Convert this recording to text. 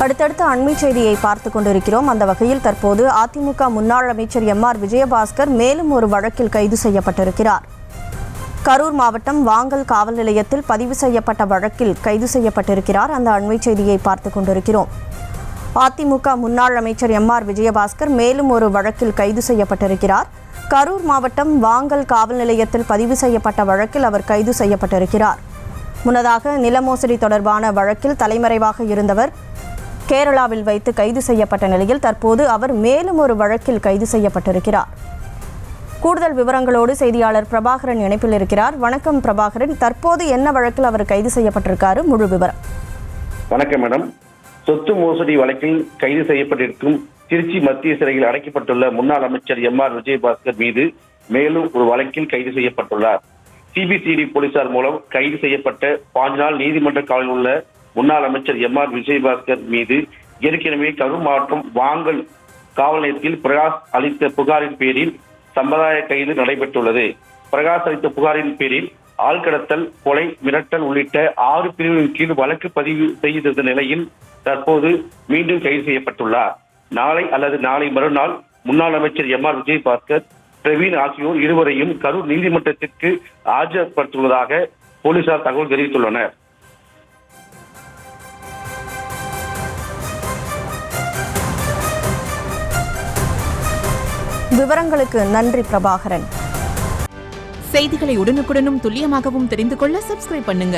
அடுத்தடுத்த அண்மை செய்தியை பார்த்துக் கொண்டிருக்கிறோம். அந்த வகையில் தற்போது அதிமுக முன்னாள் அமைச்சர் எம்.ஆர். விஜயபாஸ்கர் மேலும் ஒரு வழக்கில் கைது செய்யப்பட்டிருக்கிறார். கரூர் மாவட்டம் வாங்கல் காவல் நிலையத்தில் பதிவு செய்யப்பட்ட வழக்கில் கைது செய்யப்பட்டிருக்கிறார். அந்த அண்மை செய்தியை பார்த்துக் கொண்டிருக்கிறோம். அதிமுக முன்னாள் அமைச்சர் எம்.ஆர். விஜயபாஸ்கர் மேலும் ஒரு வழக்கில் கைது செய்யப்பட்டிருக்கிறார். கரூர் மாவட்டம் வாங்கல் காவல் நிலையத்தில் பதிவு செய்யப்பட்ட வழக்கில் அவர் கைது செய்யப்பட்டிருக்கிறார். முன்னதாக நில மோசடி தொடர்பான வழக்கில் தலைமறைவாக இருந்தவர் கேரளாவில் வைத்து கைது செய்யப்பட்ட நிலையில் தற்போது அவர் மேலும் ஒரு வழக்கில் கைது செய்யப்பட்டிருக்கிறார். கூடுதல் விவரங்களோடு செய்தியாளர் பிரபாகரன் இணைப்பில் இருக்கிறார். வணக்கம் பிரபாகரன், தற்போது என்ன வழக்கில் அவர் கைது செய்யப்பட்டிருக்காரு, முழு விவரம்? வணக்கம் மேடம். சொத்து மோசடி வழக்கில் கைது செய்யப்பட்டிருக்கும் திருச்சி மத்திய சிறையில் அடைக்கப்பட்டுள்ள முன்னாள் அமைச்சர் எம்.ஆர். விஜயபாஸ்கர் மீது மேலும் ஒரு வழக்கில் கைது செய்யப்பட்டுள்ளார். சிபிசிஐடி போலீசார் மூலம் கைது செய்யப்பட்ட 5 நாள் நீதிமன்ற காவலில் உள்ள முன்னாள் அமைச்சர் எம்.ஆர். விஜயபாஸ்கர் மீது ஏற்கனவே கரூர் மாவட்டம் வாங்கல் காவல் நிலையத்தில் பிரகாஷ் அளித்த புகாரின் பேரில் சம்பிரதாய கைது நடைபெற்றுள்ளது. பிரகாஷ் அளித்த புகாரின் பேரில் ஆள்கடத்தல், கொலை, மிரட்டல் உள்ளிட்ட 6 பிரிவுகளின் கீழ் வழக்கு பதிவு செய்திருந்த நிலையில் தற்போது மீண்டும் கைது செய்யப்பட்டுள்ளார். நாளை அல்லது நாளை மறுநாள் முன்னாள் அமைச்சர் எம்.ஆர். விஜயபாஸ்கர், பிரவீன் ஆகியோர் இருவரையும் கரூர் நீதிமன்றத்திற்கு ஆஜர்படுத்துவதாக போலீசார் தகவல் தெரிவித்துள்ளனர். விவரங்களுக்கு நன்றி பிரபாகரன். செய்திகளை உடனுக்குடனும் துல்லியமாகவும் தெரிந்து கொள்ள சப்ஸ்கிரைப் பண்ணுங்க.